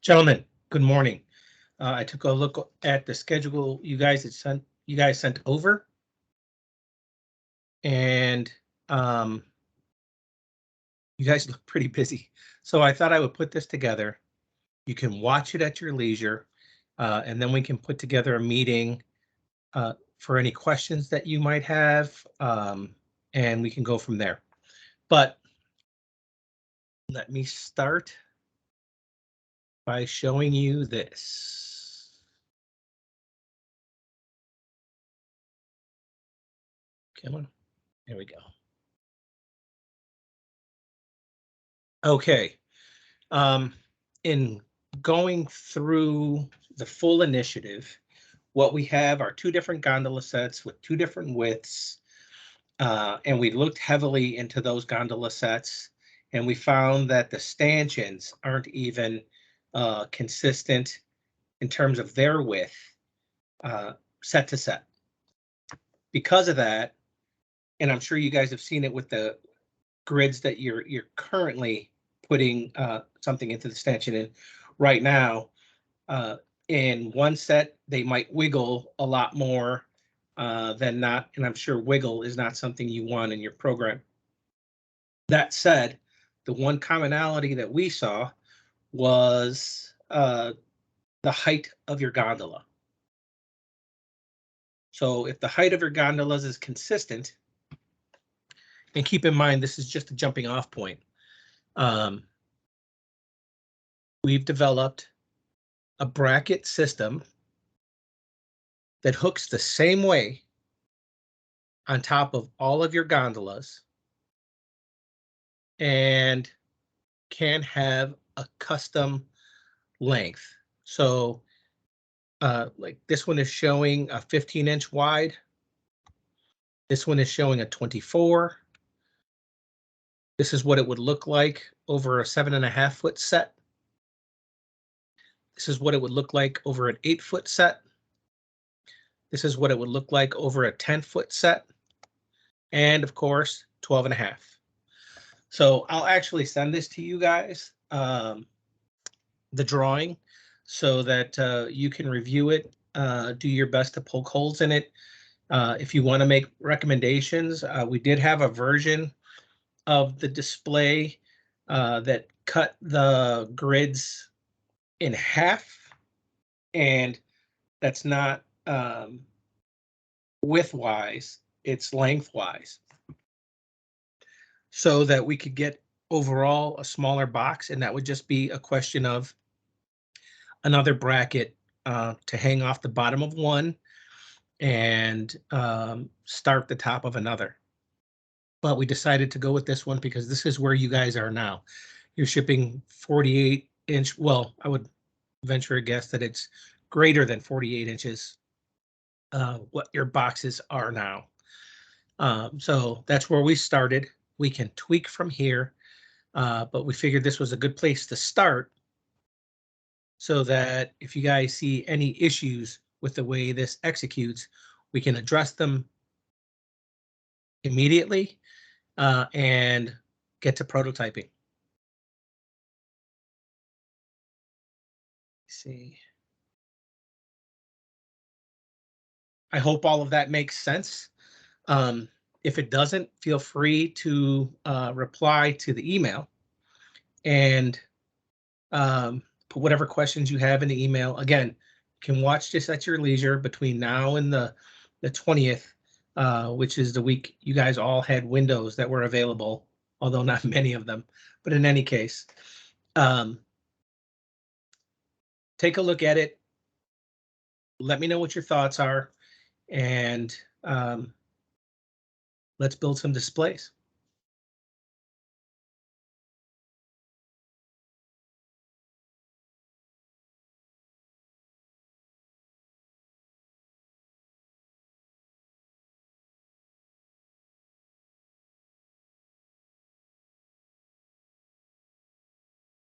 Gentlemen, good morning. I took a look at the schedule you guys sent over, and you guys look pretty busy. So I thought I would put this together. You can watch it at your leisure, and then we can put together a meeting for any questions that you might have, and we can go from there. But let me start by showing you this. Come on, there we go. Okay. In going through the full initiative, what we have are two different gondola sets with two different widths, and we looked heavily into those gondola sets, and we found that the stanchions aren't even consistent in terms of their width, set to set. Because of that, and I'm sure you guys have seen it with the grids that you're currently putting something into the stanchion in right now. In one set, they might wiggle a lot more than not, and I'm sure wiggle is not something you want in your program. That said, the one commonality that we saw was the height of your gondola. So if the height of your gondolas is consistent, and keep in mind, this is just a jumping off point. We've developed a bracket system that hooks the same way on top of all of your gondolas and can have a custom length. So like this one is showing a 15-inch wide. This one is showing a 24. This is what it would look like over a 7.5-foot set. This is what it would look like over an 8-foot set. This is what it would look like over a 10-foot set. And of course, 12.5. So I'll actually send this to you guys, the drawing, so that you can review it, do your best to poke holes in it. If you want to make recommendations, we did have a version of the display that cut the grids in half, and that's not width-wise, it's lengthwise, so that we could get overall a smaller box, and that would just be a question of another bracket to hang off the bottom of one and start the top of another. But we decided to go with this one because this is where you guys are now. You're shipping 48-inch. Well, I would venture a guess that it's greater than 48 inches, what your boxes are now. So that's where we started. We can tweak from here, but we figured this was a good place to start so that if you guys see any issues with the way this executes, we can address them immediately and get to prototyping. Let's see. I hope all of that makes sense. If it doesn't, feel free to reply to the email and put whatever questions you have in the email. Again, you can watch this at your leisure between now and the 20th, which is the week you guys all had windows that were available, although not many of them. But in any case, take a look at it. Let me know what your thoughts are, and let's build some displays.